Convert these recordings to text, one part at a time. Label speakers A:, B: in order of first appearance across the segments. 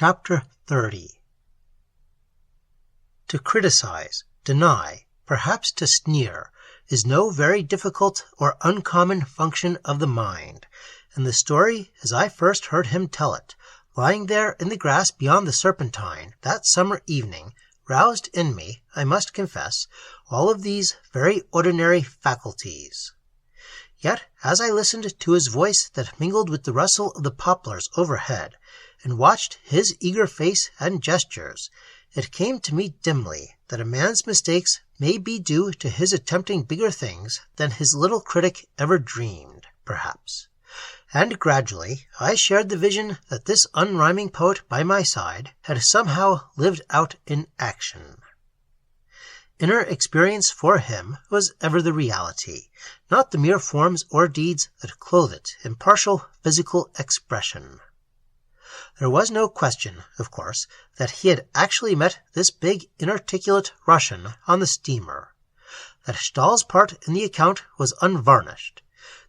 A: Chapter 30. To criticize, deny, perhaps to sneer, is no very difficult or uncommon function of the mind, and the story, as I first heard him tell it, lying there in the grass beyond the Serpentine that summer evening, roused in me, I must confess, all of these very ordinary faculties. Yet, as I listened to his voice that mingled with the rustle of the poplars overhead, and watched his eager face and gestures, it came to me dimly that a man's mistakes may be due to his attempting bigger things than his little critic ever dreamed, perhaps. And gradually I shared the vision that this unrhyming poet by my side had somehow lived out in action. Inner experience for him was ever the reality, not the mere forms or deeds that clothe it in partial physical expression. There was no question, of course, that he had actually met this big, inarticulate Russian on the steamer, that Stahl's part in the account was unvarnished,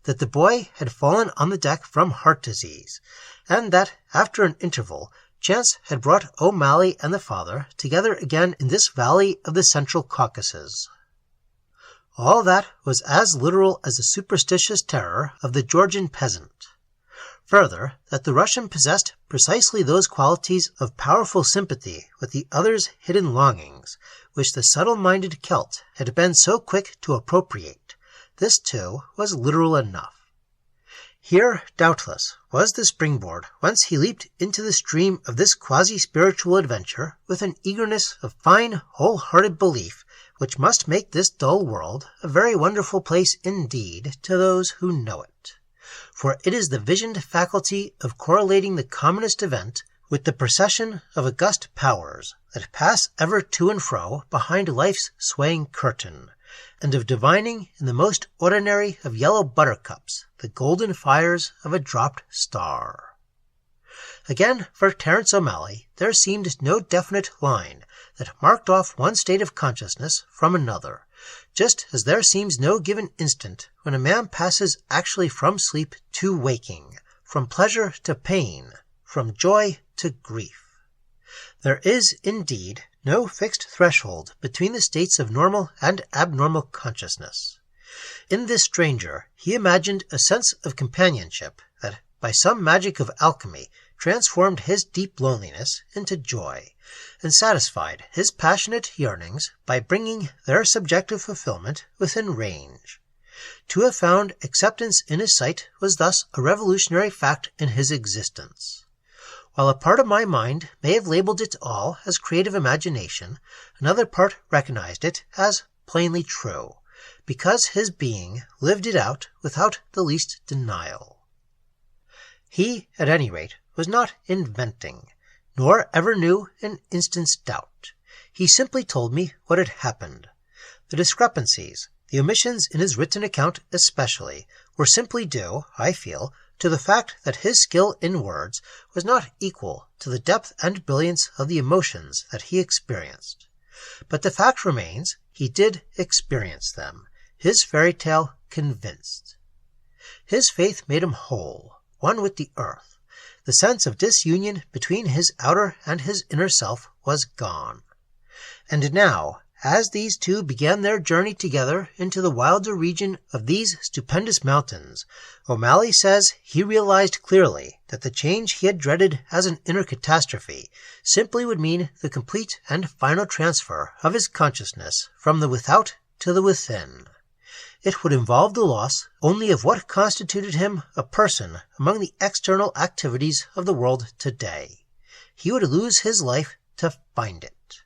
A: that the boy had fallen on the deck from heart disease, and that, after an interval, chance had brought O'Malley and the father together again in this valley of the Central Caucasus. All that was as literal as the superstitious terror of the Georgian peasant. Further, that the Russian possessed precisely those qualities of powerful sympathy with the other's hidden longings, which the subtle-minded Celt had been so quick to appropriate. This, too, was literal enough. Here, doubtless, was the springboard whence he leaped into the stream of this quasi-spiritual adventure with an eagerness of fine, whole-hearted belief which must make this dull world a very wonderful place indeed to those who know it. For it is the visioned faculty of correlating the commonest event with the procession of august powers that pass ever to and fro behind life's swaying curtain, and of divining in the most ordinary of yellow buttercups the golden fires of a dropped star. Again, for Terence O'Malley, there seemed no definite line that marked off one state of consciousness from another, just as there seems no given instant when a man passes actually from sleep to waking, from pleasure to pain, from joy to grief. There is, indeed, no fixed threshold between the states of normal and abnormal consciousness. In this stranger, he imagined a sense of companionship that, by some magic of alchemy, transformed his deep loneliness into joy, and satisfied his passionate yearnings by bringing their subjective fulfillment within range. To have found acceptance in his sight was thus a revolutionary fact in his existence. While a part of my mind may have labeled it all as creative imagination, another part recognized it as plainly true, because his being lived it out without the least denial. He, at any rate, was not inventing, nor ever knew an instant's doubt. He simply told me what had happened. The discrepancies, the omissions in his written account especially, were simply due, I feel, to the fact that his skill in words was not equal to the depth and brilliance of the emotions that he experienced. But the fact remains, he did experience them, his fairy tale convinced. His faith made him whole, one with the earth. The sense of disunion between his outer and his inner self was gone. And now, as these two began their journey together into the wilder region of these stupendous mountains, O'Malley says he realized clearly that the change he had dreaded as an inner catastrophe simply would mean the complete and final transfer of his consciousness from the without to the within. It would involve the loss only of what constituted him a person among the external activities of the world today. He would lose his life to find it.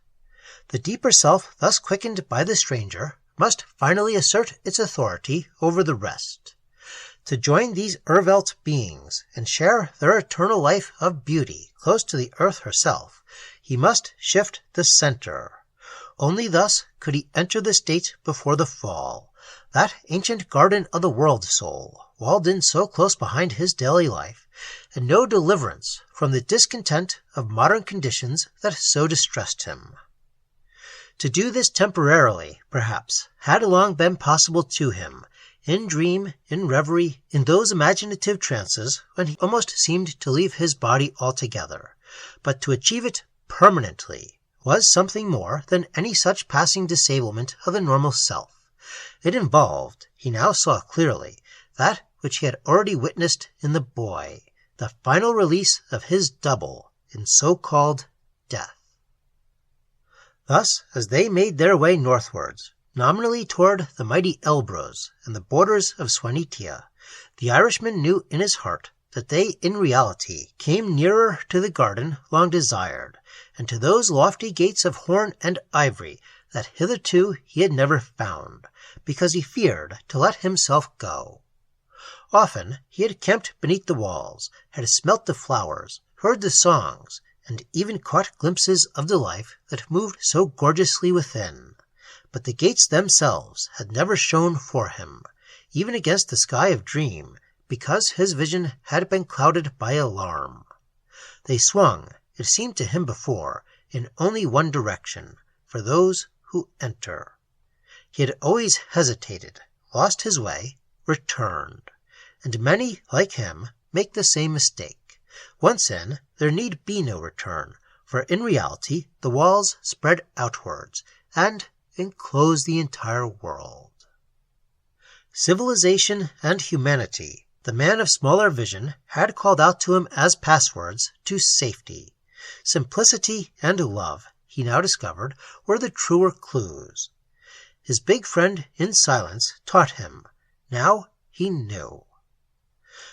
A: The deeper self thus quickened by the stranger must finally assert its authority over the rest. To join these ervelt beings and share their eternal life of beauty close to the earth herself, he must shift the center. Only thus could he enter the state before the fall, that ancient garden of the world soul, walled in so close behind his daily life, and no deliverance from the discontent of modern conditions that so distressed him. To do this temporarily, perhaps, had long been possible to him, in dream, in reverie, in those imaginative trances when he almost seemed to leave his body altogether. But to achieve it permanently was something more than any such passing disablement of the normal self. It involved, he now saw clearly, that which he had already witnessed in the boy, the final release of his double in so-called death. Thus, as they made their way northwards, nominally toward the mighty Elbruz and the borders of Swanitia, the Irishman knew in his heart that they in reality came nearer to the garden long desired, and to those lofty gates of horn and ivory that hitherto he had never found, because he feared to let himself go. Often he had camped beneath the walls, had smelt the flowers, heard the songs, and even caught glimpses of the life that moved so gorgeously within. But the gates themselves had never shone for him, even against the sky of dream, because his vision had been clouded by alarm. They swung, it seemed to him before, in only one direction, for those who enter. He had always hesitated, lost his way, returned. And many, like him, make the same mistake. Once in, there need be no return, for in reality the walls spread outwards, and enclose the entire world. Civilization and humanity, the man of smaller vision, had called out to him as passwords to safety. Simplicity and love, he now discovered, were the truer clues. His big friend in silence taught him. Now he knew.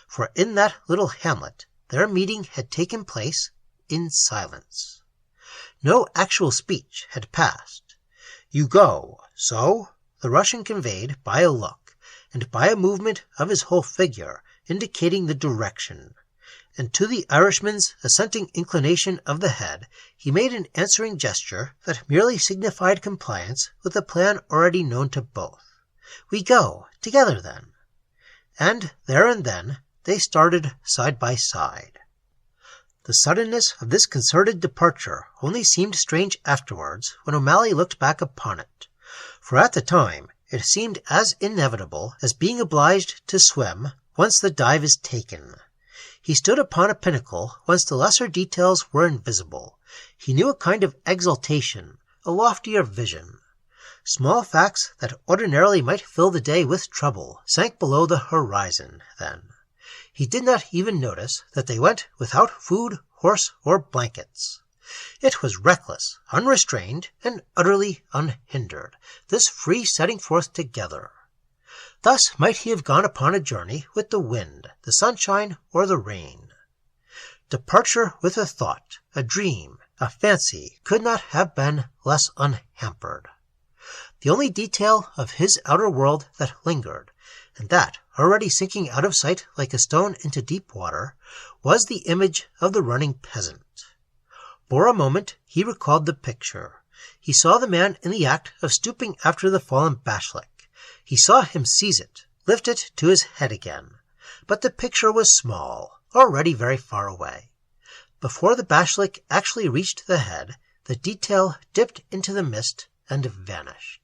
A: For in that little hamlet their meeting had taken place in silence. No actual speech had passed. "You go, so?" the Russian conveyed by a look, and by a movement of his whole figure, indicating the direction. And to the Irishman's assenting inclination of the head, he made an answering gesture that merely signified compliance with a plan already known to both. "We go, together then." And there and then they started side by side. The suddenness of this concerted departure only seemed strange afterwards when O'Malley looked back upon it. For at the time it seemed as inevitable as being obliged to swim once the dive is taken. He stood upon a pinnacle whence the lesser details were invisible. He knew a kind of exaltation, a loftier vision. Small facts that ordinarily might fill the day with trouble sank below the horizon then. He did not even notice that they went without food, horse, or blankets. It was reckless, unrestrained, and utterly unhindered, this free setting forth together. Thus might he have gone upon a journey with the wind, the sunshine, or the rain. Departure with a thought, a dream, a fancy could not have been less unhampered. The only detail of his outer world that lingered, and that already sinking out of sight like a stone into deep water, was the image of the running peasant. For a moment he recalled the picture. He saw the man in the act of stooping after the fallen bashlyk. He saw him seize it, lift it to his head again. But the picture was small, already very far away. Before the bashlyk actually reached the head, the detail dipped into the mist and vanished.